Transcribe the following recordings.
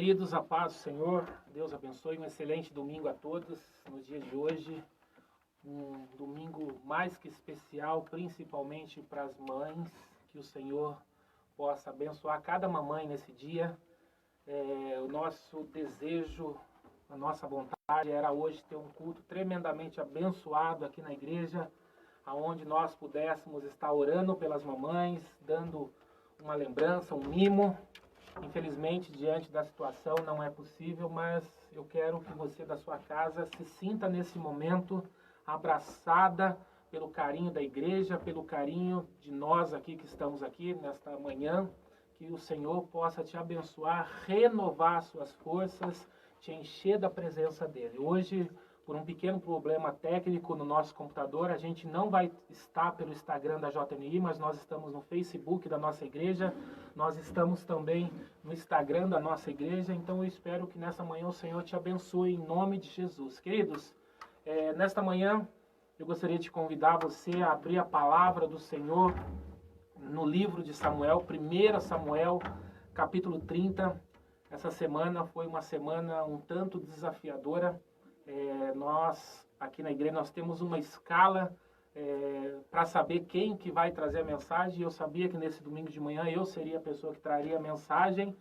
Queridos, a paz do Senhor, Deus abençoe, um excelente domingo a todos no dia de hoje, um domingo mais que especial, principalmente para as mães, que o Senhor possa abençoar cada mamãe nesse dia. O nosso desejo, a nossa vontade era hoje ter um culto tremendamente abençoado aqui na igreja, aonde nós pudéssemos estar orando pelas mamães, dando uma lembrança, um mimo. Infelizmente, diante da situação, não é possível, mas eu quero que você da sua casa se sinta nesse momento abraçada pelo carinho da igreja, pelo carinho de nós aqui que estamos aqui nesta manhã, que o Senhor possa te abençoar, renovar suas forças, te encher da presença dEle. Hoje, por um pequeno problema técnico no nosso computador, a gente não vai estar pelo Instagram da JNI, mas nós estamos no Facebook da nossa igreja, nós estamos também no Instagram da nossa igreja, então eu espero que nessa manhã o Senhor te abençoe em nome de Jesus. Queridos, nesta manhã eu gostaria de convidar você a abrir a palavra do Senhor no livro de Samuel, 1 Samuel, capítulo 30. Essa semana foi uma semana um tanto desafiadora. Nós, aqui na igreja, nós temos uma escala para saber quem que vai trazer a mensagem. Eu sabia que nesse domingo de manhã eu seria a pessoa que traria a mensagem.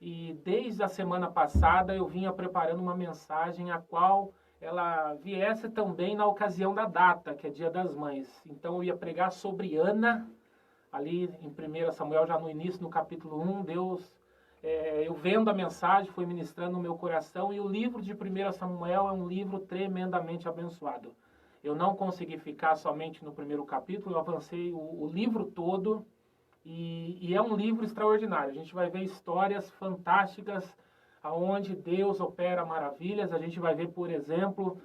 E desde a semana passada eu vinha preparando uma mensagem a qual ela viesse também na ocasião da data, que é Dia das Mães. Então eu ia pregar sobre Ana, ali em 1 Samuel, já no início, no capítulo 1, Deus... eu vendo a mensagem, foi ministrando no meu coração, e o livro de 1 Samuel é um livro tremendamente abençoado. Eu não consegui ficar somente no primeiro capítulo, eu avancei o livro todo, e é um livro extraordinário. A gente vai ver histórias fantásticas, onde Deus opera maravilhas. A gente vai ver, por exemplo,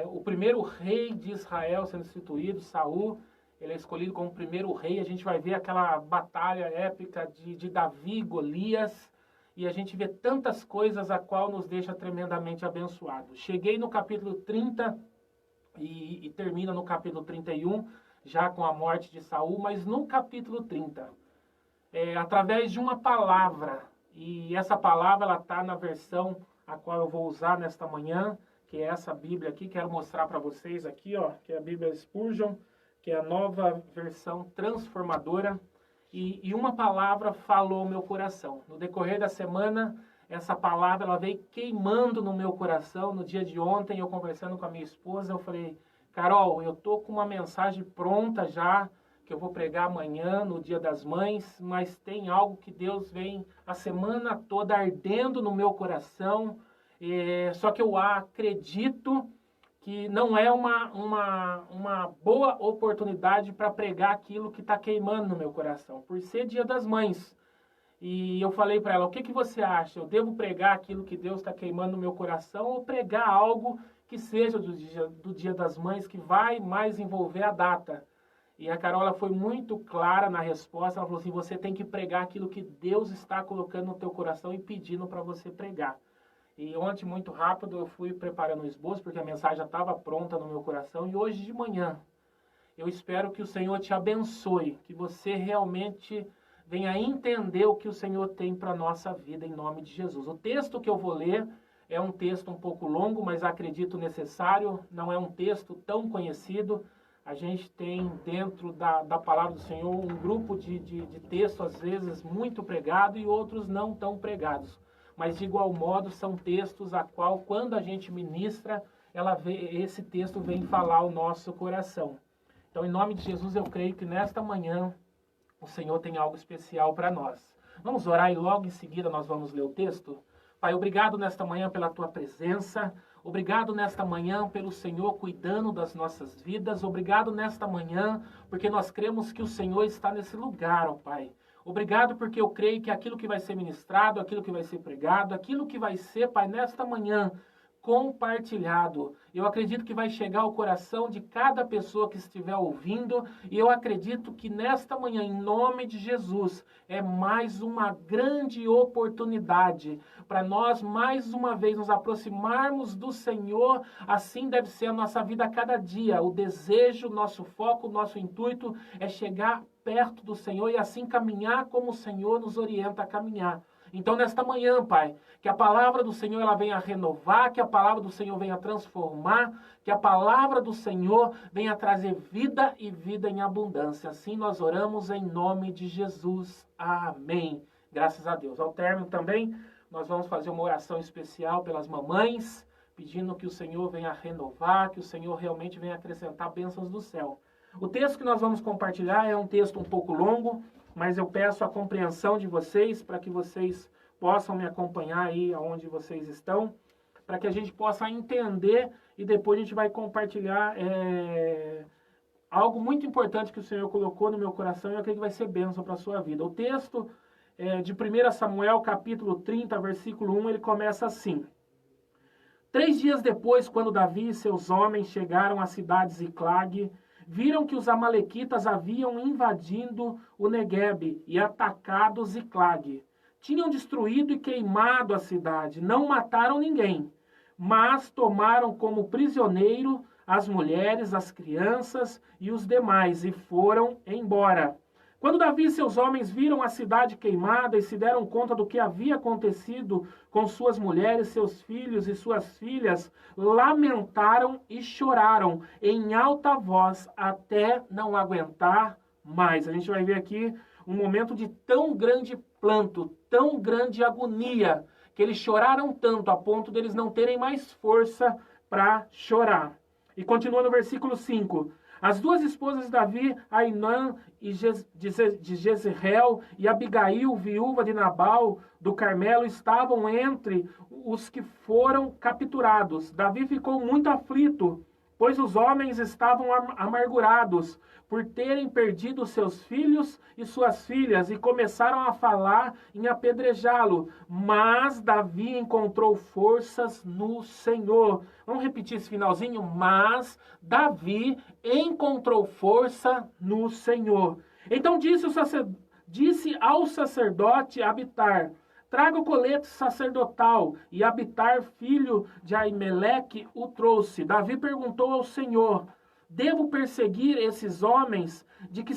o primeiro rei de Israel sendo instituído, Saul. Ele é escolhido como primeiro rei. A gente vai ver aquela batalha épica de Davi e Golias. E a gente vê tantas coisas a qual nos deixa tremendamente abençoados. Cheguei no capítulo 30 e termina no capítulo 31, já com a morte de Saul. Mas no capítulo 30, através de uma palavra, e essa palavra ela está na versão a qual eu vou usar nesta manhã, que é essa Bíblia aqui. Quero mostrar para vocês aqui, ó, que é a Bíblia Spurgeon, que é a nova versão transformadora, e uma palavra falou no meu coração. No decorrer da semana, essa palavra ela veio queimando no meu coração. No dia de ontem, eu conversando com a minha esposa, eu falei, Carol, eu tô com uma mensagem pronta já, que eu vou pregar amanhã, no Dia das Mães, mas tem algo que Deus vem a semana toda ardendo no meu coração, só que eu acredito que não é uma boa oportunidade para pregar aquilo que está queimando no meu coração, por ser Dia das Mães. E eu falei para ela, o que você acha? Eu devo pregar aquilo que Deus está queimando no meu coração ou pregar algo que seja do Dia das Mães, que vai mais envolver a data? E a Carola foi muito clara na resposta. Ela falou assim, você tem que pregar aquilo que Deus está colocando no teu coração e pedindo para você pregar. E ontem, muito rápido, eu fui preparando o esboço, porque a mensagem já estava pronta no meu coração. E hoje de manhã, eu espero que o Senhor te abençoe, que você realmente venha entender o que o Senhor tem para a nossa vida, em nome de Jesus. O texto que eu vou ler é um texto um pouco longo, mas acredito necessário. Não é um texto tão conhecido. A gente tem dentro da palavra do Senhor um grupo de texto, às vezes, muito pregado e outros não tão pregados. Mas, de igual modo, são textos a qual, quando a gente ministra, esse texto vem falar ao nosso coração. Então, em nome de Jesus, eu creio que nesta manhã o Senhor tem algo especial para nós. Vamos orar e logo em seguida nós vamos ler o texto? Pai, obrigado nesta manhã pela Tua presença. Obrigado nesta manhã pelo Senhor cuidando das nossas vidas. Obrigado nesta manhã porque nós cremos que o Senhor está nesse lugar, ó Pai. Obrigado porque eu creio que aquilo que vai ser ministrado, aquilo que vai ser pregado, aquilo que vai ser, Pai, nesta manhã, compartilhado. Eu acredito que vai chegar ao coração de cada pessoa que estiver ouvindo, e eu acredito que nesta manhã, em nome de Jesus, é mais uma grande oportunidade para nós, mais uma vez, nos aproximarmos do Senhor. Assim deve ser a nossa vida a cada dia. O desejo, nosso foco, nosso intuito é chegar perto do Senhor e assim caminhar como o Senhor nos orienta a caminhar. Então, nesta manhã, Pai, que a palavra do Senhor ela venha renovar, que a palavra do Senhor venha transformar, que a palavra do Senhor venha trazer vida e vida em abundância. Assim nós oramos em nome de Jesus. Amém. Graças a Deus. Ao término também, nós vamos fazer uma oração especial pelas mamães, pedindo que o Senhor venha renovar, que o Senhor realmente venha acrescentar bênçãos do céu. O texto que nós vamos compartilhar é um texto um pouco longo, mas eu peço a compreensão de vocês para que vocês possam me acompanhar aí aonde vocês estão, para que a gente possa entender e depois a gente vai compartilhar algo muito importante que o Senhor colocou no meu coração e eu creio que vai ser bênção para a sua vida. O texto de 1 Samuel, capítulo 30, versículo 1, ele começa assim. 3 dias depois, quando Davi e seus homens chegaram à cidade de Ziclag, viram que os amalequitas haviam invadido o Neguebe e atacado Ziclag. Tinham destruído e queimado a cidade, não mataram ninguém, mas tomaram como prisioneiro as mulheres, as crianças e os demais e foram embora. Quando Davi e seus homens viram a cidade queimada e se deram conta do que havia acontecido com suas mulheres, seus filhos e suas filhas, lamentaram e choraram em alta voz até não aguentar mais. A gente vai ver aqui um momento de tão grande planto, tão grande agonia, que eles choraram tanto a ponto deles não terem mais força para chorar. E continua no versículo 5. As 2 esposas de Davi, Ainã de Jezreel e Abigail, viúva de Nabal do Carmelo, estavam entre os que foram capturados. Davi ficou muito aflito, pois os homens estavam amargurados por terem perdido seus filhos e suas filhas e começaram a falar em apedrejá-lo. Mas Davi encontrou forças no Senhor. Vamos repetir esse finalzinho? Mas Davi encontrou força no Senhor. Então disse ao sacerdote Abitar: traga o colete sacerdotal. E Abitar, filho de Aimeleque, o trouxe. Davi perguntou ao Senhor: devo perseguir esses homens de que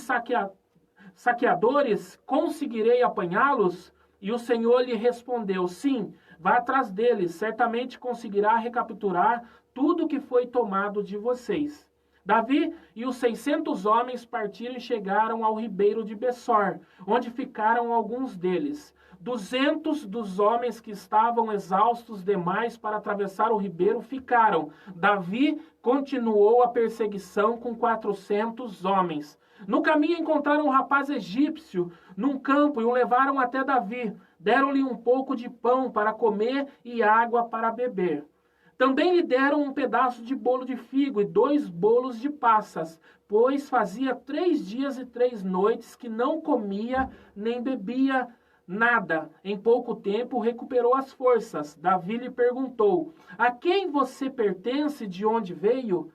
saqueadores? Conseguirei apanhá-los? E o Senhor lhe respondeu: sim, vá atrás deles, certamente conseguirá recapturar tudo que foi tomado de vocês. Davi e os 600 homens partiram e chegaram ao ribeiro de Bessor, onde ficaram alguns deles. 200 dos homens que estavam exaustos demais para atravessar o ribeiro ficaram. Davi continuou a perseguição com 400 homens. No caminho encontraram um rapaz egípcio num campo e o levaram até Davi. Deram-lhe um pouco de pão para comer e água para beber. Também lhe deram um pedaço de bolo de figo e 2 bolos de passas, pois fazia 3 dias e 3 noites que não comia nem bebia nada. Em pouco tempo recuperou as forças. Davi lhe perguntou: a quem você pertence, de onde veio?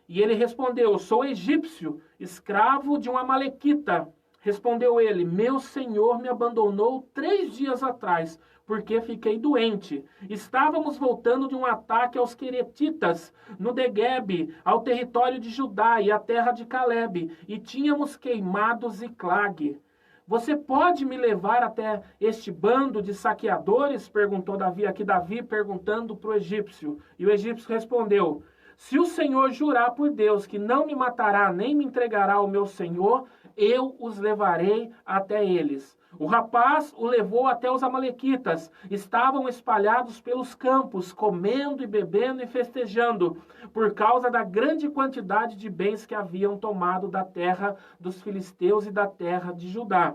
E ele respondeu: sou egípcio, escravo de um amalequita. Respondeu ele: meu senhor me abandonou 3 dias atrás, porque fiquei doente. Estávamos voltando de um ataque aos queretitas, no Neguebe, ao território de Judá e à terra de Calebe, e tínhamos queimado Ziclag. Você pode me levar até este bando de saqueadores? Perguntou Davi, aqui Davi perguntando para o egípcio. E o egípcio respondeu: se o Senhor jurar por Deus que não me matará nem me entregará ao meu senhor, eu os levarei até eles. O rapaz o levou até os amalequitas. Estavam espalhados pelos campos, comendo e bebendo e festejando, por causa da grande quantidade de bens que haviam tomado da terra dos filisteus e da terra de Judá.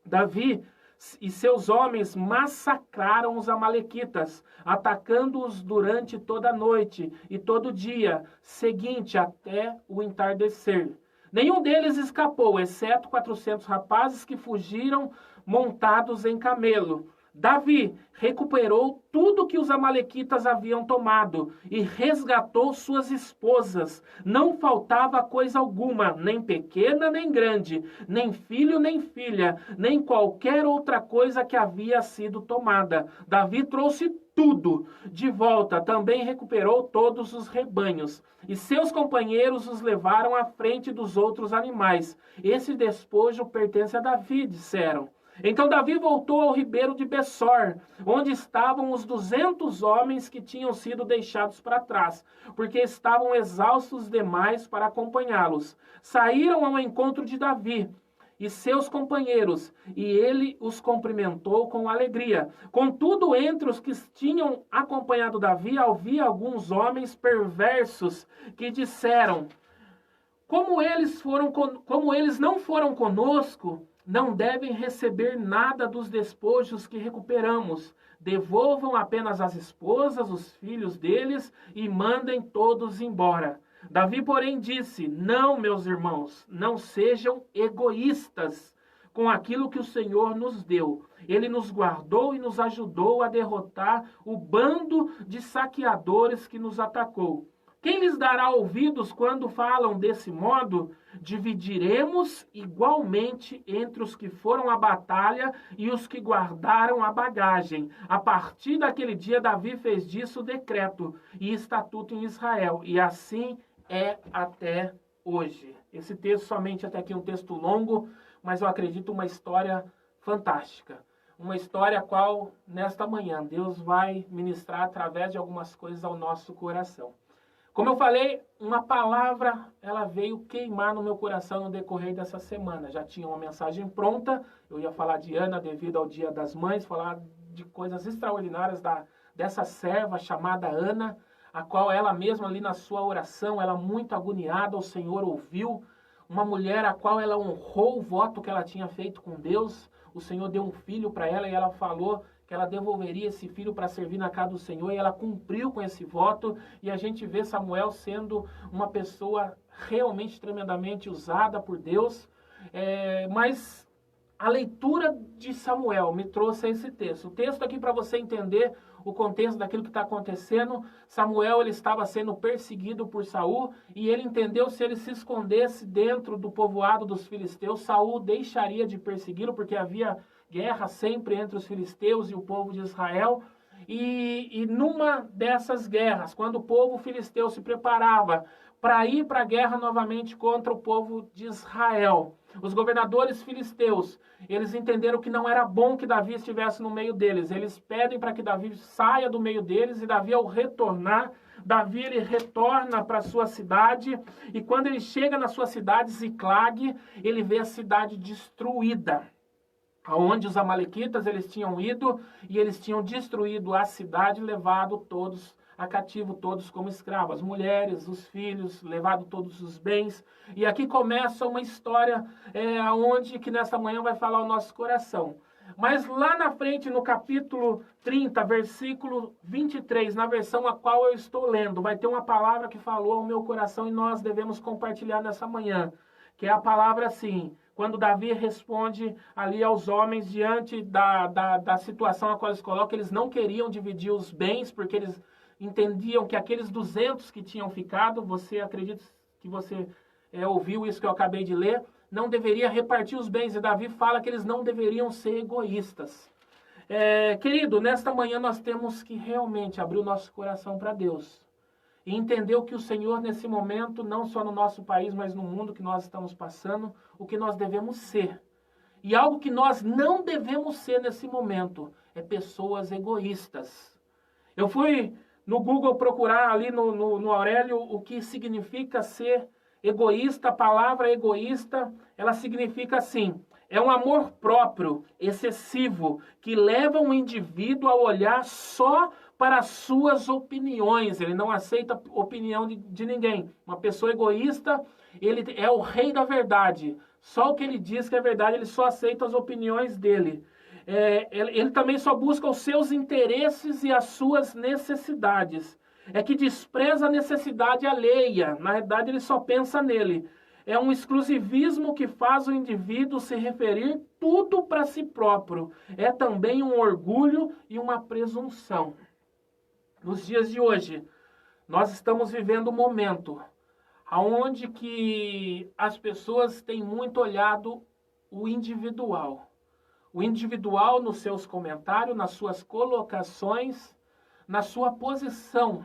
Davi e seus homens massacraram os amalequitas, atacando-os durante toda a noite e todo o dia seguinte até o entardecer. Nenhum deles escapou, exceto 400 rapazes que fugiram montados em camelo. Davi recuperou tudo que os amalequitas haviam tomado e resgatou suas esposas. Não faltava coisa alguma, nem pequena nem grande, nem filho nem filha, nem qualquer outra coisa que havia sido tomada. Davi trouxe tudo de volta, também recuperou todos os rebanhos. E seus companheiros os levaram à frente dos outros animais. Esse despojo pertence a Davi, disseram. Então Davi voltou ao ribeiro de Bessor, onde estavam os 200 homens que tinham sido deixados para trás, porque estavam exaustos demais para acompanhá-los. Saíram ao encontro de Davi e seus companheiros, e ele os cumprimentou com alegria. Contudo, entre os que tinham acompanhado Davi, havia alguns homens perversos que disseram: como eles não foram conosco, não devem receber nada dos despojos que recuperamos. Devolvam apenas as esposas, os filhos deles e mandem todos embora. Davi, porém, disse: não, meus irmãos, não sejam egoístas com aquilo que o Senhor nos deu. Ele nos guardou e nos ajudou a derrotar o bando de saqueadores que nos atacou. Quem lhes dará ouvidos quando falam desse modo? Dividiremos igualmente entre os que foram à batalha e os que guardaram a bagagem. A partir daquele dia, Davi fez disso decreto e estatuto em Israel. E assim é até hoje. Esse texto, somente até aqui, um texto longo, mas eu acredito uma história fantástica. Uma história a qual, nesta manhã, Deus vai ministrar através de algumas coisas ao nosso coração. Como eu falei, uma palavra, ela veio queimar no meu coração no decorrer dessa semana. Já tinha uma mensagem pronta, eu ia falar de Ana devido ao Dia das Mães, falar de coisas extraordinárias dessa serva chamada Ana, a qual ela mesma ali na sua oração, ela muito agoniada, o Senhor ouviu. Uma mulher a qual ela honrou o voto que ela tinha feito com Deus. O Senhor deu um filho para ela e ela falou que ela devolveria esse filho para servir na casa do Senhor, e ela cumpriu com esse voto, e a gente vê Samuel sendo uma pessoa realmente tremendamente usada por Deus, mas a leitura de Samuel me trouxe esse texto. O texto aqui, para você entender o contexto daquilo que está acontecendo, Samuel ele estava sendo perseguido por Saul, e ele entendeu se ele se escondesse dentro do povoado dos filisteus, Saul deixaria de persegui-lo, porque havia guerra sempre entre os filisteus e o povo de Israel. E numa dessas guerras, quando o povo filisteu se preparava para ir para a guerra novamente contra o povo de Israel, os governadores filisteus, eles entenderam que não era bom que Davi estivesse no meio deles. Eles pedem para que Davi saia do meio deles, e Davi, ao retornar, Davi ele retorna para a sua cidade, e quando ele chega na sua cidade, Ziclag, ele vê a cidade destruída, aonde os amalequitas eles tinham ido e eles tinham destruído a cidade, levado todos a cativo, todos como escravos, as mulheres, os filhos, levado todos os bens. E aqui começa uma história onde que nessa manhã vai falar o nosso coração. Mas lá na frente, no capítulo 30, versículo 23, na versão a qual eu estou lendo, vai ter uma palavra que falou ao meu coração e nós devemos compartilhar nessa manhã, que é a palavra assim: quando Davi responde ali aos homens diante da situação a qual eles colocam, eles não queriam dividir os bens, porque eles entendiam que aqueles 200 que tinham ficado, você acredita que você ouviu isso que eu acabei de ler, não deveria repartir os bens, e Davi fala que eles não deveriam ser egoístas. Querido, nesta manhã nós temos que realmente abrir o nosso coração para Deus. E entender o que o Senhor, nesse momento, não só no nosso país, mas no mundo que nós estamos passando, o que nós devemos ser. E algo que nós não devemos ser nesse momento é pessoas egoístas. Eu fui no Google procurar ali no Aurélio o que significa ser egoísta. A palavra egoísta, ela significa assim: é um amor próprio, excessivo, que leva um indivíduo a olhar só para as suas opiniões. Ele não aceita opinião de ninguém. Uma pessoa egoísta, ele é o rei da verdade. Só o que ele diz que é verdade, ele só aceita as opiniões dele. Ele também só busca os seus interesses e as suas necessidades. É que despreza a necessidade alheia. Na verdade, ele só pensa nele. É um exclusivismo que faz o indivíduo se referir tudo para si próprio. É também um orgulho e uma presunção. Nos dias de hoje, nós estamos vivendo um momento onde que as pessoas têm muito olhado o individual. O individual nos seus comentários, nas suas colocações, na sua posição.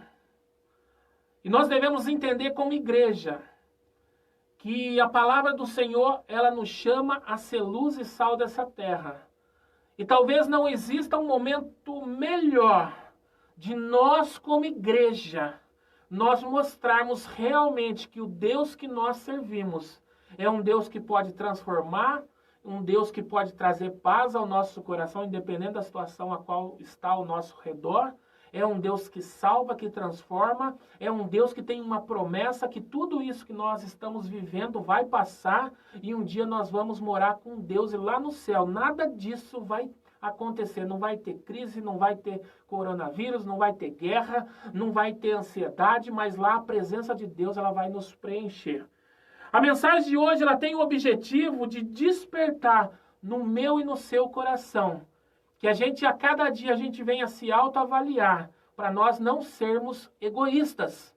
E nós devemos entender como igreja que a palavra do Senhor, ela nos chama a ser luz e sal dessa terra. E talvez não exista um momento melhor de nós, como igreja, nós mostrarmos realmente que o Deus que nós servimos é um Deus que pode transformar, um Deus que pode trazer paz ao nosso coração, independente da situação a qual está ao nosso redor. É um Deus que salva, que transforma, é um Deus que tem uma promessa que tudo isso que nós estamos vivendo vai passar e um dia nós vamos morar com Deus e lá no céu nada disso vai acontecer. Não vai ter crise, não vai ter coronavírus, não vai ter guerra, não vai ter ansiedade, mas lá a presença de Deus ela vai nos preencher. A mensagem de hoje ela tem o objetivo de despertar no meu e no seu coração que a cada dia a gente venha se autoavaliar, para nós não sermos egoístas,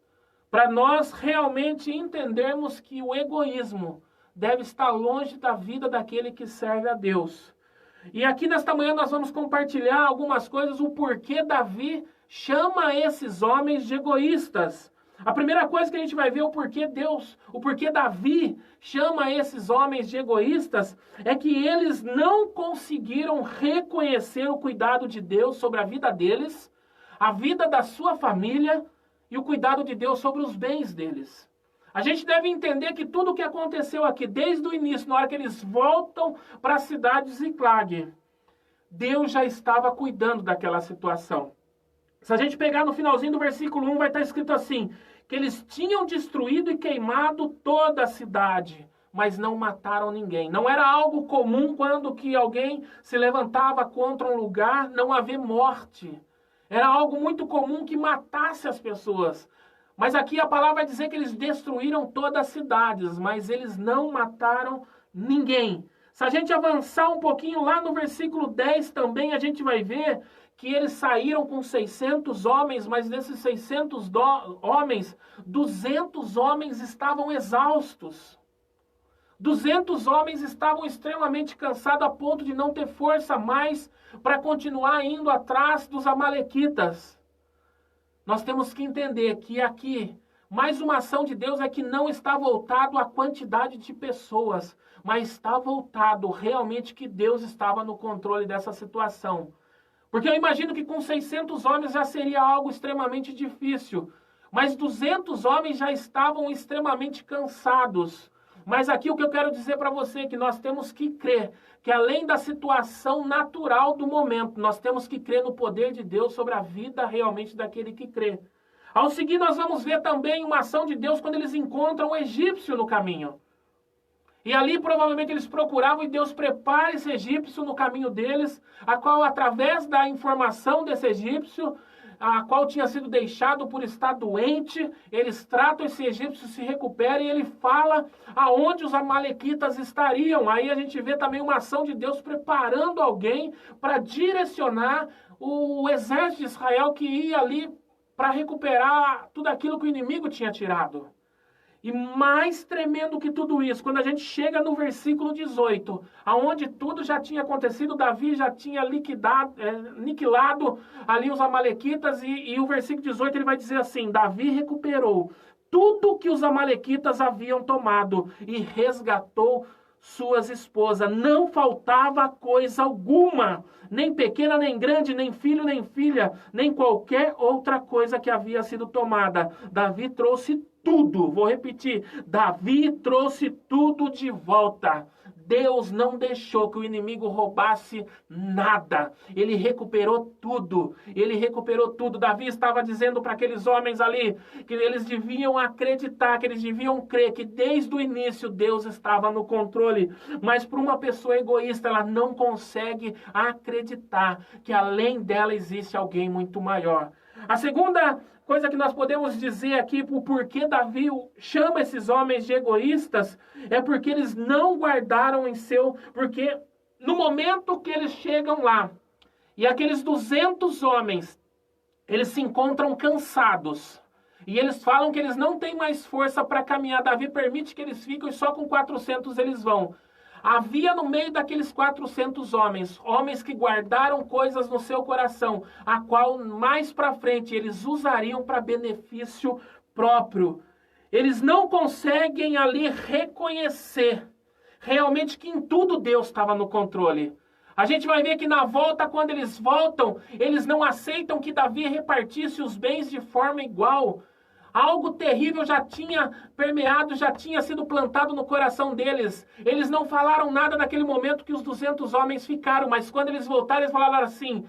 para nós realmente entendermos que o egoísmo deve estar longe da vida daquele que serve a Deus. E aqui nesta manhã nós vamos compartilhar algumas coisas, o porquê Davi chama esses homens de egoístas. A primeira coisa que a gente vai ver o porquê Davi chama esses homens de egoístas é que eles não conseguiram reconhecer o cuidado de Deus sobre a vida deles, a vida da sua família e o cuidado de Deus sobre os bens deles. A gente deve entender que tudo o que aconteceu aqui, desde o início, na hora que eles voltam para a cidade de Ziklag, Deus já estava cuidando daquela situação. Se a gente pegar no finalzinho do versículo 1, vai estar escrito assim, que eles tinham destruído e queimado toda a cidade, mas não mataram ninguém. Não era algo comum quando que alguém se levantava contra um lugar, não haver morte. Era algo muito comum que matasse as pessoas. Mas aqui a palavra vai dizer que eles destruíram todas as cidades, mas eles não mataram ninguém. Se a gente avançar um pouquinho lá no versículo 10 também, a gente vai ver que eles saíram com 600 homens, mas desses 600 homens, 200 homens estavam exaustos. 200 homens estavam extremamente cansados a ponto de não ter força mais para continuar indo atrás dos amalequitas. Nós temos que entender que aqui, mais uma ação de Deus é que não está voltado à quantidade de pessoas, mas está voltado realmente que Deus estava no controle dessa situação. Porque eu imagino que com 600 homens já seria algo extremamente difícil. Mas 200 homens já estavam extremamente cansados. Mas aqui o que eu quero dizer para você é que nós temos que crer que além da situação natural do momento, nós temos que crer no poder de Deus sobre a vida realmente daquele que crê. Ao seguir, nós vamos ver também uma ação de Deus quando eles encontram um egípcio no caminho. E ali provavelmente eles procuravam e Deus prepara esse egípcio no caminho deles, a qual através da informação desse egípcio, a qual tinha sido deixado por estar doente, eles tratam esse egípcio, se recupera e ele fala aonde os amalequitas estariam. Aí a gente vê também uma ação de Deus preparando alguém para direcionar o exército de Israel que ia ali para recuperar tudo aquilo que o inimigo tinha tirado. E mais tremendo que tudo isso, quando a gente chega no versículo 18, aonde tudo já tinha acontecido, Davi já tinha aniquilado ali os amalequitas, e o versículo 18 ele vai dizer assim, Davi recuperou tudo que os amalequitas haviam tomado e resgatou suas esposas. Não faltava coisa alguma, nem pequena, nem grande, nem filho, nem filha, nem qualquer outra coisa que havia sido tomada. Davi trouxe tudo, vou repetir, Davi trouxe tudo de volta. Deus não deixou que o inimigo roubasse nada. Ele recuperou tudo. Ele recuperou tudo. Davi estava dizendo para aqueles homens ali que eles deviam acreditar, que eles deviam crer que desde o início Deus estava no controle. Mas para uma pessoa egoísta, ela não consegue acreditar que além dela existe alguém muito maior. A segunda coisa que nós podemos dizer aqui, o porquê Davi chama esses homens de egoístas, é porque eles não guardaram em seu... Porque no momento que eles chegam lá, e aqueles 200 homens, eles se encontram cansados, e eles falam que eles não têm mais força para caminhar. Davi permite que eles fiquem e só com 400 eles vão. Havia no meio daqueles 400 homens, homens que guardaram coisas no seu coração, a qual mais para frente eles usariam para benefício próprio. Eles não conseguem ali reconhecer realmente que em tudo Deus estava no controle. A gente vai ver que na volta, quando eles voltam, eles não aceitam que Davi repartisse os bens de forma igual. Algo terrível já tinha permeado, já tinha sido plantado no coração deles. Eles não falaram nada naquele momento que os 200 homens ficaram, mas quando eles voltaram, eles falaram assim: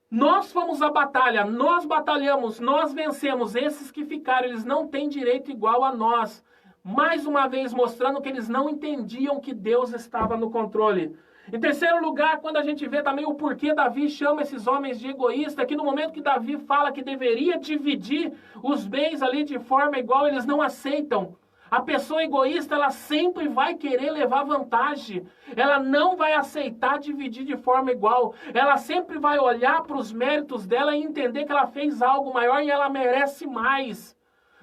nós fomos à batalha, nós batalhamos, nós vencemos. Esses que ficaram, eles não têm direito igual a nós. Mais uma vez mostrando que eles não entendiam que Deus estava no controle. Em terceiro lugar, quando a gente vê também o porquê Davi chama esses homens de egoísta, que no momento que Davi fala que deveria dividir os bens ali de forma igual, eles não aceitam. A pessoa egoísta, ela sempre vai querer levar vantagem. Ela não vai aceitar dividir de forma igual. Ela sempre vai olhar para os méritos dela e entender que ela fez algo maior e ela merece mais.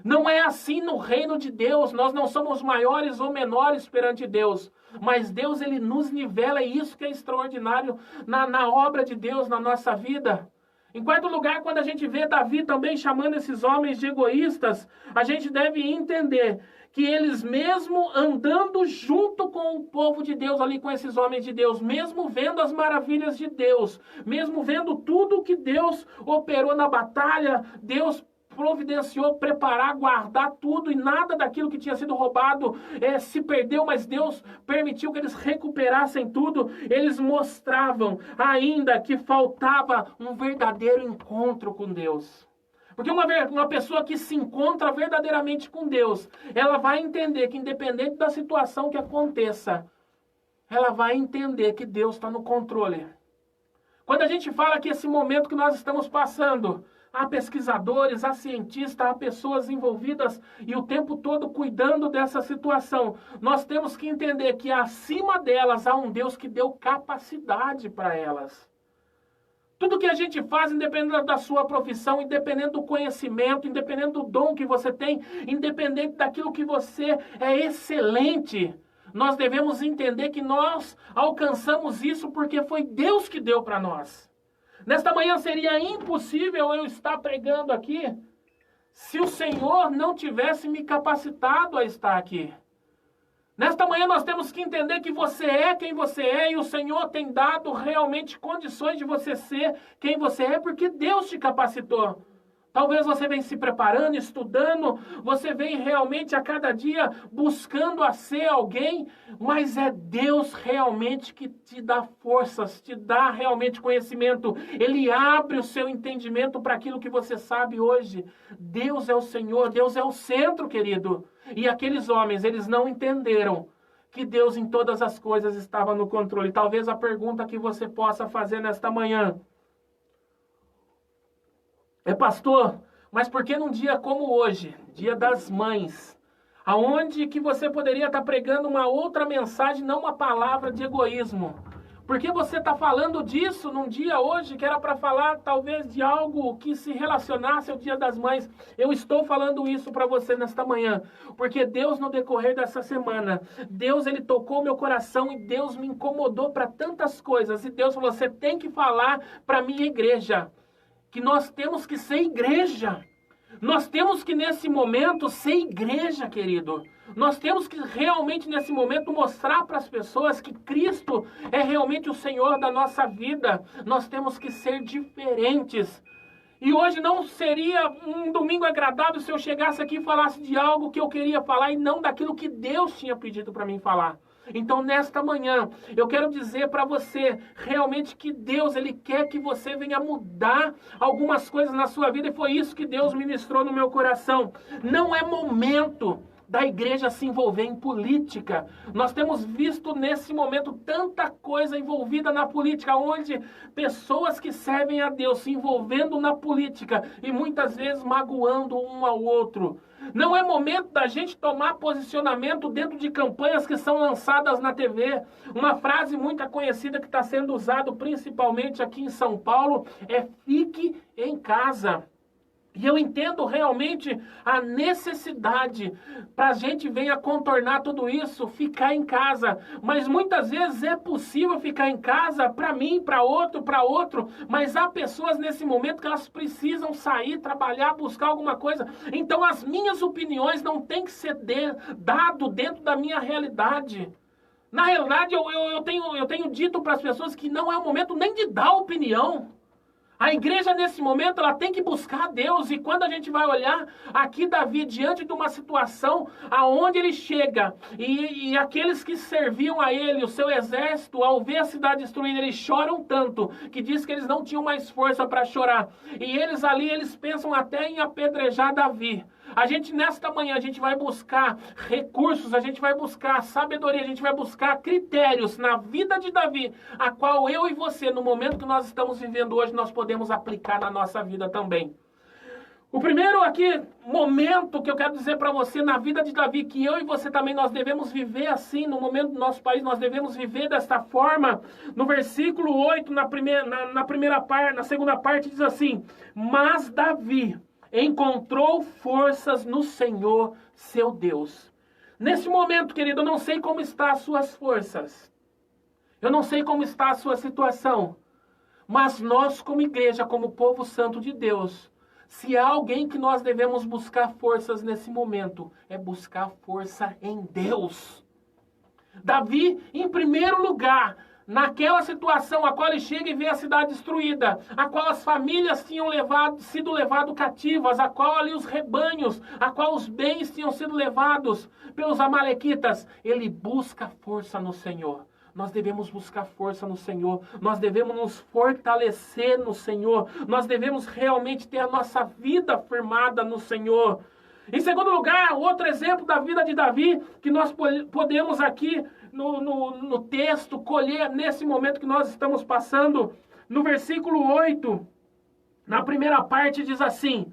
Não é assim no reino de Deus. Nós não somos maiores ou menores perante Deus. Mas Deus, ele nos nivela, e isso que é extraordinário na obra de Deus, na nossa vida. Em quarto lugar, quando a gente vê Davi também chamando esses homens de egoístas, a gente deve entender que eles mesmo andando junto com o povo de Deus, ali com esses homens de Deus, mesmo vendo as maravilhas de Deus, mesmo vendo tudo que Deus operou na batalha, Deus providenciou preparar, guardar tudo, e nada daquilo que tinha sido roubado se perdeu, mas Deus permitiu que eles recuperassem tudo. Eles mostravam ainda que faltava um verdadeiro encontro com Deus. Porque uma pessoa que se encontra verdadeiramente com Deus, ela vai entender que independente da situação que aconteça, ela vai entender que Deus está no controle. Quando a gente fala que esse momento que nós estamos passando, há pesquisadores, há cientistas, há pessoas envolvidas e o tempo todo cuidando dessa situação, nós temos que entender que acima delas há um Deus que deu capacidade para elas. Tudo que a gente faz, independente da sua profissão, independente do conhecimento, independente do dom que você tem, independente daquilo que você é excelente, nós devemos entender que nós alcançamos isso porque foi Deus que deu para nós. Nesta manhã seria impossível eu estar pregando aqui se o Senhor não tivesse me capacitado a estar aqui. Nesta manhã nós temos que entender que você é quem você é e o Senhor tem dado realmente condições de você ser quem você é porque Deus te capacitou. Talvez você venha se preparando, estudando, você vem realmente a cada dia buscando a ser alguém, mas é Deus realmente que te dá forças, te dá realmente conhecimento. Ele abre o seu entendimento para aquilo que você sabe hoje. Deus é o Senhor, Deus é o centro, querido. E aqueles homens, eles não entenderam que Deus em todas as coisas estava no controle. Talvez a pergunta que você possa fazer nesta manhã: pastor, mas por que num dia como hoje, dia das mães, aonde que você poderia estar pregando uma outra mensagem, não uma palavra de egoísmo? Por que você está falando disso num dia hoje que era para falar talvez de algo que se relacionasse ao dia das mães? Eu estou falando isso para você nesta manhã, porque Deus no decorrer dessa semana, Deus ele tocou meu coração e Deus me incomodou para tantas coisas. E Deus falou, você tem que falar para a minha igreja que nós temos que ser igreja. Nós temos que nesse momento ser igreja, querido. Nós temos que realmente nesse momento mostrar para as pessoas que Cristo é realmente o Senhor da nossa vida. Nós temos que ser diferentes. E hoje não seria um domingo agradável se eu chegasse aqui e falasse de algo que eu queria falar e não daquilo que Deus tinha pedido para mim falar. Então, nesta manhã, eu quero dizer para você, realmente, que Deus, Ele quer que você venha mudar algumas coisas na sua vida, e foi isso que Deus ministrou no meu coração. Não é momento da igreja se envolver em política. Nós temos visto nesse momento tanta coisa envolvida na política, onde pessoas que servem a Deus se envolvendo na política e muitas vezes magoando um ao outro. Não é momento da gente tomar posicionamento dentro de campanhas que são lançadas na TV. Uma frase muito conhecida que está sendo usada principalmente aqui em São Paulo é fique em casa. E eu entendo realmente a necessidade para a gente venha contornar tudo isso, ficar em casa. Mas muitas vezes é possível ficar em casa para mim, para outro. Mas há pessoas nesse momento que elas precisam sair, trabalhar, buscar alguma coisa. Então as minhas opiniões não têm que ser dado dentro da minha realidade. Na realidade, eu tenho dito para as pessoas que não é o momento nem de dar opinião. A igreja, nesse momento, ela tem que buscar a Deus. E quando a gente vai olhar aqui, Davi, diante de uma situação aonde ele chega, e aqueles que serviam a ele, o seu exército, ao ver a cidade destruída, eles choram tanto, que diz que eles não tinham mais força para chorar. E eles ali, eles pensam até em apedrejar Davi. A gente, nesta manhã, a gente vai buscar recursos, a gente vai buscar sabedoria, a gente vai buscar critérios na vida de Davi, a qual eu e você, no momento que nós estamos vivendo hoje, nós podemos aplicar na nossa vida também. O primeiro aqui, momento que eu quero dizer para você na vida de Davi, que eu e você também nós devemos viver assim, no momento do nosso país, nós devemos viver desta forma. No versículo 8, na segunda parte, diz assim: mas Davi encontrou forças no Senhor, seu Deus. Nesse momento, querido, eu não sei como estão as suas forças. Eu não sei como está a sua situação. Mas nós, como igreja, como povo santo de Deus, se há alguém que nós devemos buscar forças nesse momento, é buscar força em Deus. Davi, em primeiro lugar, naquela situação a qual ele chega e vê a cidade destruída, a qual as famílias tinham sido levadas cativas, a qual ali os rebanhos, a qual os bens tinham sido levados pelos amalequitas, ele busca força no Senhor. Nós devemos buscar força no Senhor, nós devemos nos fortalecer no Senhor, nós devemos realmente ter a nossa vida firmada no Senhor. Em segundo lugar, outro exemplo da vida de Davi, que nós podemos aqui no texto colher nesse momento que nós estamos passando, no versículo 8, na primeira parte diz assim: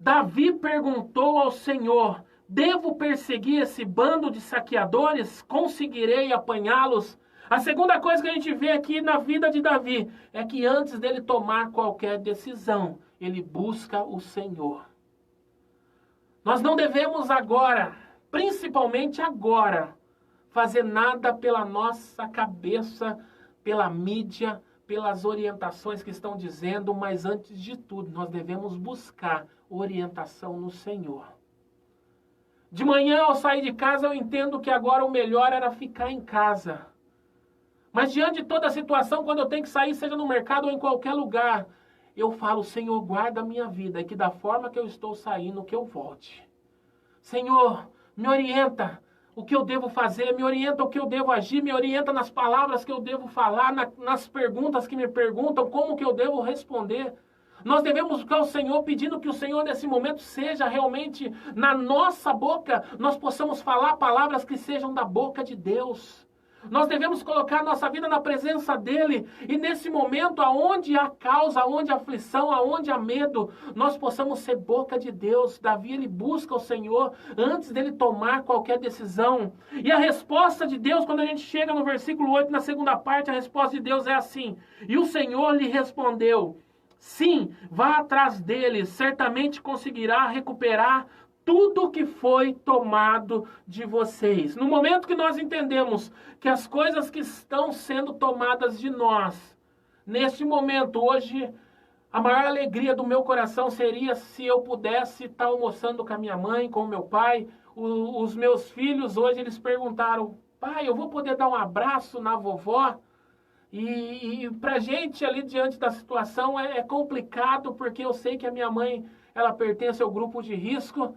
Davi perguntou ao Senhor: devo perseguir esse bando de saqueadores? Conseguirei apanhá-los? A segunda coisa que a gente vê aqui na vida de Davi é que antes dele tomar qualquer decisão, ele busca o Senhor. Nós não devemos agora, principalmente agora, fazer nada pela nossa cabeça, pela mídia, pelas orientações que estão dizendo, mas antes de tudo, nós devemos buscar orientação no Senhor. De manhã, ao sair de casa, eu entendo que agora o melhor era ficar em casa. Mas diante de toda a situação, quando eu tenho que sair, seja no mercado ou em qualquer lugar, eu falo: Senhor, guarda a minha vida, e que da forma que eu estou saindo, que eu volte. Senhor, me orienta o que eu devo fazer, me orienta o que eu devo agir, me orienta nas palavras que eu devo falar, nas perguntas que me perguntam, como que eu devo responder. Nós devemos buscar o Senhor, pedindo que o Senhor nesse momento seja realmente na nossa boca, nós possamos falar palavras que sejam da boca de Deus. Nós devemos colocar a nossa vida na presença dEle. E nesse momento, aonde há causa, aonde há aflição, aonde há medo, nós possamos ser boca de Deus. Davi, ele busca o Senhor antes dele tomar qualquer decisão. E a resposta de Deus, quando a gente chega no versículo 8, na segunda parte, a resposta de Deus é assim: e o Senhor lhe respondeu: sim, vá atrás dele, certamente conseguirá recuperar tudo que foi tomado de vocês. No momento que nós entendemos que as coisas que estão sendo tomadas de nós, neste momento, hoje, a maior alegria do meu coração seria se eu pudesse estar almoçando com a minha mãe, com o meu pai. Os meus filhos hoje, eles perguntaram: pai, eu vou poder dar um abraço na vovó? E pra gente ali diante da situação é complicado, porque eu sei que a minha mãe, ela pertence ao grupo de risco.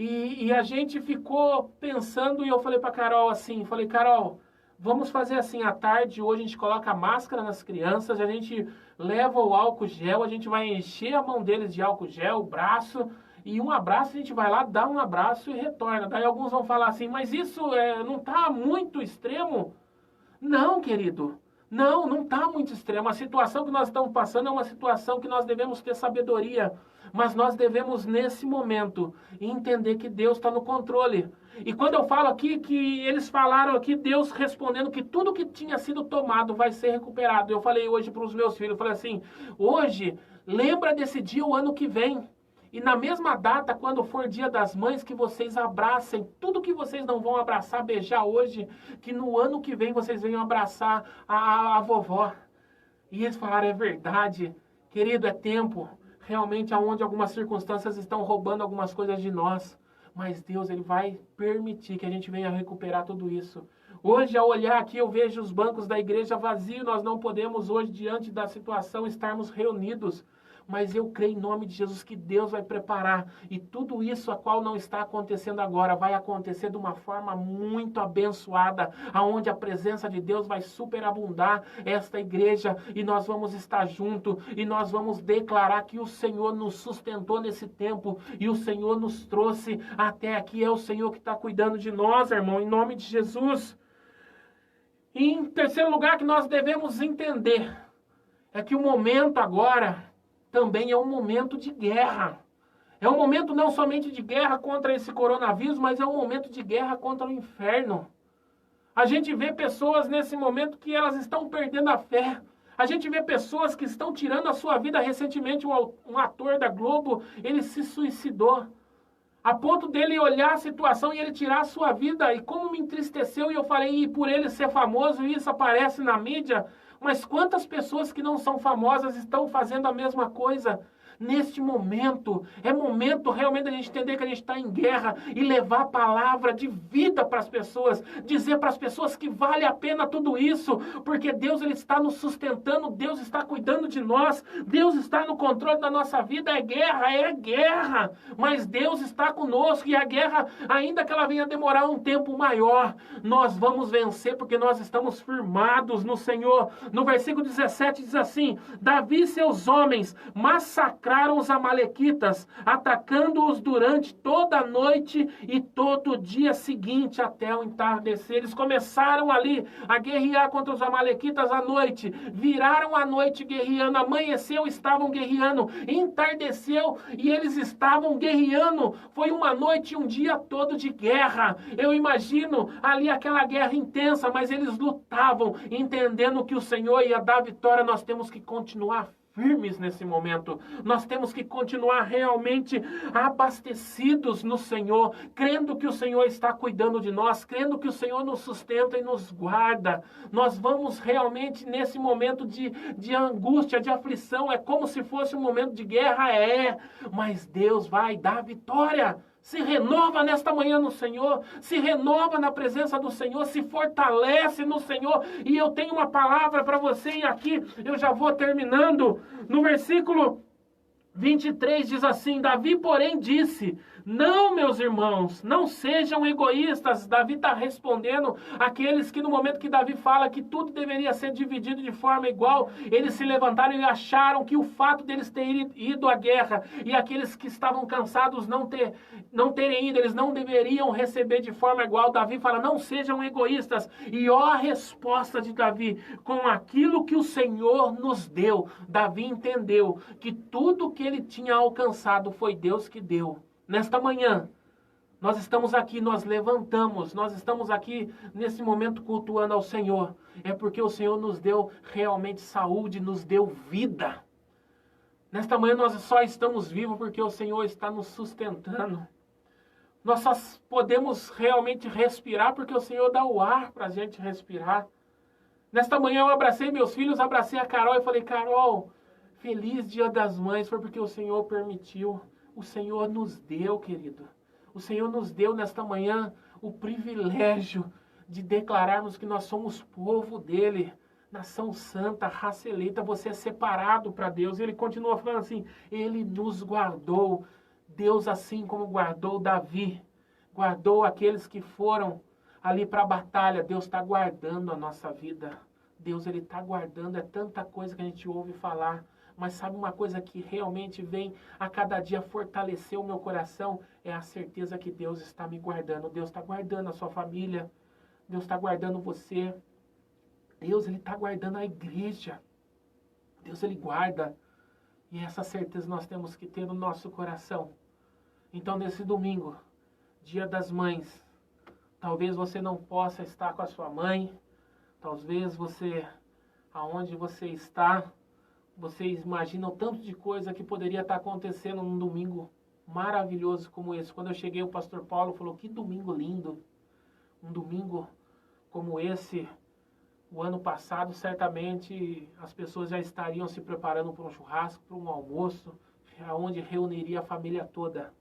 E a gente ficou pensando, e eu falei pra Carol assim, Carol, vamos fazer assim, à tarde, hoje a gente coloca a máscara nas crianças, a gente leva o álcool gel, a gente vai encher a mão deles de álcool gel, o braço, e um abraço, a gente vai lá, dá um abraço e retorna. Daí alguns vão falar assim: mas isso não tá muito extremo? Não, querido. Não está muito extremo. A situação que nós estamos passando é uma situação que nós devemos ter sabedoria. Mas nós devemos, nesse momento, entender que Deus está no controle. E quando eu falo aqui que eles falaram aqui, Deus respondendo que tudo que tinha sido tomado vai ser recuperado. Eu falei hoje para os meus filhos, eu falei assim: hoje, lembra desse dia o ano que vem. E na mesma data, quando for Dia das Mães, que vocês abracem tudo que vocês não vão abraçar, beijar hoje, que no ano que vem vocês venham abraçar a vovó. E eles falaram: é verdade, querido, é tempo, realmente, aonde algumas circunstâncias estão roubando algumas coisas de nós. Mas Deus, Ele vai permitir que a gente venha recuperar tudo isso. Hoje, ao olhar aqui, eu vejo os bancos da igreja vazios. Nós não podemos hoje, diante da situação, estarmos reunidos. Mas eu creio em nome de Jesus que Deus vai preparar. E tudo isso a qual não está acontecendo agora vai acontecer de uma forma muito abençoada, aonde a presença de Deus vai superabundar esta igreja. E nós vamos estar juntos. E nós vamos declarar que o Senhor nos sustentou nesse tempo. E o Senhor nos trouxe até aqui. É o Senhor que está cuidando de nós, irmão, em nome de Jesus. E em terceiro lugar, que nós devemos entender é que o momento agora também é um momento de guerra. É um momento não somente de guerra contra esse coronavírus, mas é um momento de guerra contra o inferno. A gente vê pessoas nesse momento que elas estão perdendo a fé. A gente vê pessoas que estão tirando a sua vida. Recentemente, um ator da Globo, ele se suicidou. A ponto dele olhar a situação e ele tirar a sua vida. E como me entristeceu, e eu falei, e por ele ser famoso, isso aparece na mídia. Mas quantas pessoas que não são famosas estão fazendo a mesma coisa? Neste momento, é momento realmente da gente entender que a gente está em guerra e levar a palavra de vida para as pessoas, dizer para as pessoas que vale a pena tudo isso, porque Deus ele está nos sustentando, Deus está cuidando de nós, Deus está no controle da nossa vida. É guerra, mas Deus está conosco e a guerra, ainda que ela venha demorar um tempo maior, nós vamos vencer porque nós estamos firmados no Senhor. No versículo 17 diz assim: Davi e seus homens massacraram os amalequitas, atacando-os durante toda a noite e todo o dia seguinte até o entardecer. Eles começaram ali a guerrear contra os amalequitas à noite, viraram a noite guerreando, amanheceu, estavam guerreando, entardeceu e eles estavam guerreando. Foi uma noite e um dia todo de guerra. Eu imagino ali aquela guerra intensa, mas eles lutavam, entendendo que o Senhor ia dar vitória. Nós temos que continuar firmes nesse momento. Nós temos que continuar realmente abastecidos no Senhor, crendo que o Senhor está cuidando de nós, crendo que o Senhor nos sustenta e nos guarda. Nós vamos realmente nesse momento de angústia, de aflição, é como se fosse um momento de guerra, mas Deus vai dar vitória. Se renova nesta manhã no Senhor, se renova na presença do Senhor, se fortalece no Senhor. E eu tenho uma palavra para você, e aqui eu já vou terminando. No versículo 23 diz assim: Davi, porém, disse: não, meus irmãos, não sejam egoístas. Davi está respondendo àqueles que no momento que Davi fala que tudo deveria ser dividido de forma igual, eles se levantaram e acharam que o fato deles terem ido à guerra e aqueles que estavam cansados não terem ido, eles não deveriam receber de forma igual. Davi fala: não sejam egoístas. E ó a resposta de Davi: com aquilo que o Senhor nos deu. Davi entendeu que tudo que ele tinha alcançado foi Deus que deu. Nesta manhã, nós estamos aqui, nós levantamos, nós estamos aqui nesse momento cultuando ao Senhor. É porque o Senhor nos deu realmente saúde, nos deu vida. Nesta manhã nós só estamos vivos porque o Senhor está nos sustentando. Nós só podemos realmente respirar porque o Senhor dá o ar para a gente respirar. Nesta manhã eu abracei meus filhos, abracei a Carol e falei: Carol, feliz Dia das Mães, foi porque o Senhor permitiu. O Senhor nos deu, querido. O Senhor nos deu nesta manhã o privilégio de declararmos que nós somos povo dele, nação santa, raça eleita. Você é separado para Deus. Ele continua falando assim: ele nos guardou. Deus, assim como guardou Davi, guardou aqueles que foram ali para a batalha. Deus está guardando a nossa vida. Deus, ele está guardando. É tanta coisa que a gente ouve falar. Mas sabe uma coisa que realmente vem a cada dia fortalecer o meu coração? É a certeza que Deus está me guardando. Deus está guardando a sua família. Deus está guardando você. Deus, ele está guardando a igreja. Deus, ele guarda. E essa certeza nós temos que ter no nosso coração. Então, nesse domingo, Dia das Mães, talvez você não possa estar com a sua mãe. Talvez você, aonde você está, vocês imaginam tanto de coisa que poderia estar acontecendo num domingo maravilhoso como esse. Quando eu cheguei, o pastor Paulo falou: que domingo lindo. Um domingo como esse, o ano passado, certamente as pessoas já estariam se preparando para um churrasco, para um almoço, onde reuniria a família toda.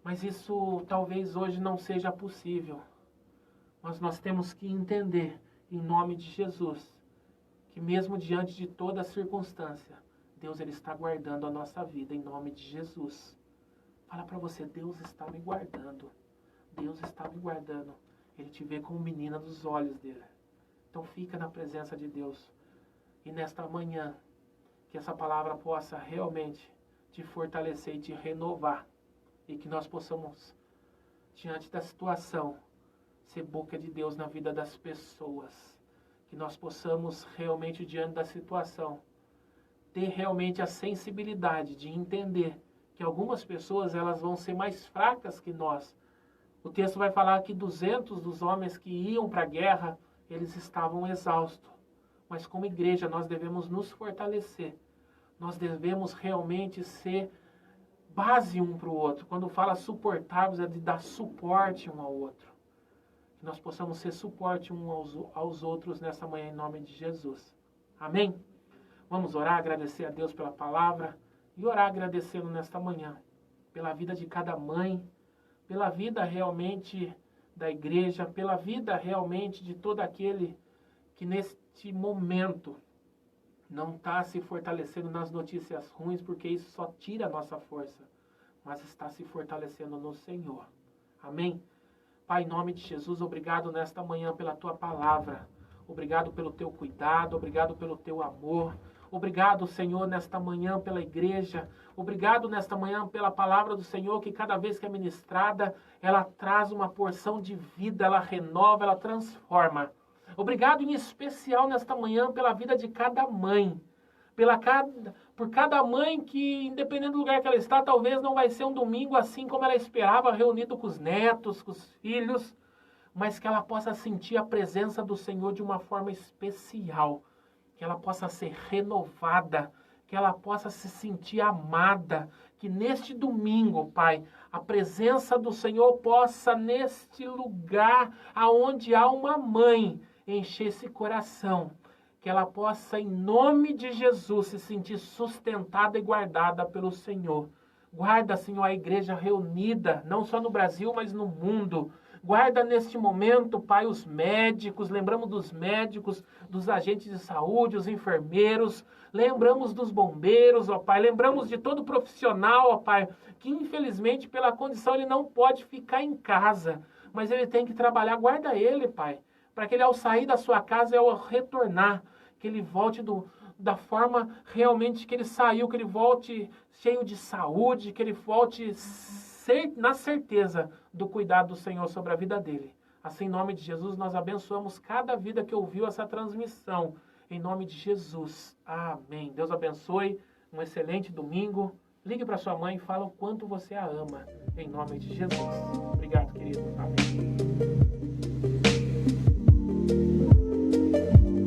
Mas isso talvez hoje não seja possível. Mas nós temos que entender, em nome de Jesus, que mesmo diante de toda a circunstância, Deus ele está guardando a nossa vida, em nome de Jesus. Fala para você, Deus está me guardando. Deus está me guardando. Ele te vê como menina dos olhos dele. Então fica na presença de Deus. E nesta manhã, que essa palavra possa realmente te fortalecer e te renovar. E que nós possamos, diante da situação, ser boca de Deus na vida das pessoas. Que nós possamos realmente, diante da situação, ter realmente a sensibilidade de entender que algumas pessoas elas vão ser mais fracas que nós. O texto vai falar que 200 dos homens que iam para a guerra, eles estavam exaustos. Mas como igreja nós devemos nos fortalecer. Nós devemos realmente ser base um para o outro. Quando fala suportáveis, é de dar suporte um ao outro. Que nós possamos ser suporte um aos outros nessa manhã, em nome de Jesus. Amém? Vamos orar, agradecer a Deus pela palavra e orar agradecendo nesta manhã pela vida de cada mãe, pela vida realmente da igreja, pela vida realmente de todo aquele que neste momento não está se fortalecendo nas notícias ruins, porque isso só tira a nossa força, mas está se fortalecendo no Senhor. Amém? Pai, em nome de Jesus, obrigado nesta manhã pela Tua palavra. Obrigado pelo Teu cuidado, obrigado pelo Teu amor. Obrigado, Senhor, nesta manhã pela igreja. Obrigado nesta manhã pela palavra do Senhor, que cada vez que é ministrada, ela traz uma porção de vida, ela renova, ela transforma. Obrigado em especial nesta manhã pela vida de cada mãe. Por cada mãe que, independente do lugar que ela está, talvez não vai ser um domingo assim como ela esperava, reunido com os netos, com os filhos, mas que ela possa sentir a presença do Senhor de uma forma especial. Que ela possa ser renovada, que ela possa se sentir amada, que neste domingo, Pai, a presença do Senhor possa, neste lugar aonde há uma mãe, encher esse coração, que ela possa, em nome de Jesus, se sentir sustentada e guardada pelo Senhor. Guarda, Senhor, a igreja reunida, não só no Brasil, mas no mundo. Guarda neste momento, Pai, os médicos, lembramos dos médicos, dos agentes de saúde, os enfermeiros, lembramos dos bombeiros, ó Pai, lembramos de todo profissional, ó Pai, que infelizmente pela condição ele não pode ficar em casa, mas ele tem que trabalhar. Guarda ele, Pai, para que ele ao sair da sua casa e ao retornar, que ele volte da forma realmente que ele saiu, que ele volte cheio de saúde, que ele volte na certeza do cuidado do Senhor sobre a vida dele. Assim, em nome de Jesus, nós abençoamos cada vida que ouviu essa transmissão. Em nome de Jesus. Amém. Deus abençoe. Um excelente domingo. Ligue para sua mãe e fala o quanto você a ama. Em nome de Jesus. Obrigado, querido. Amém.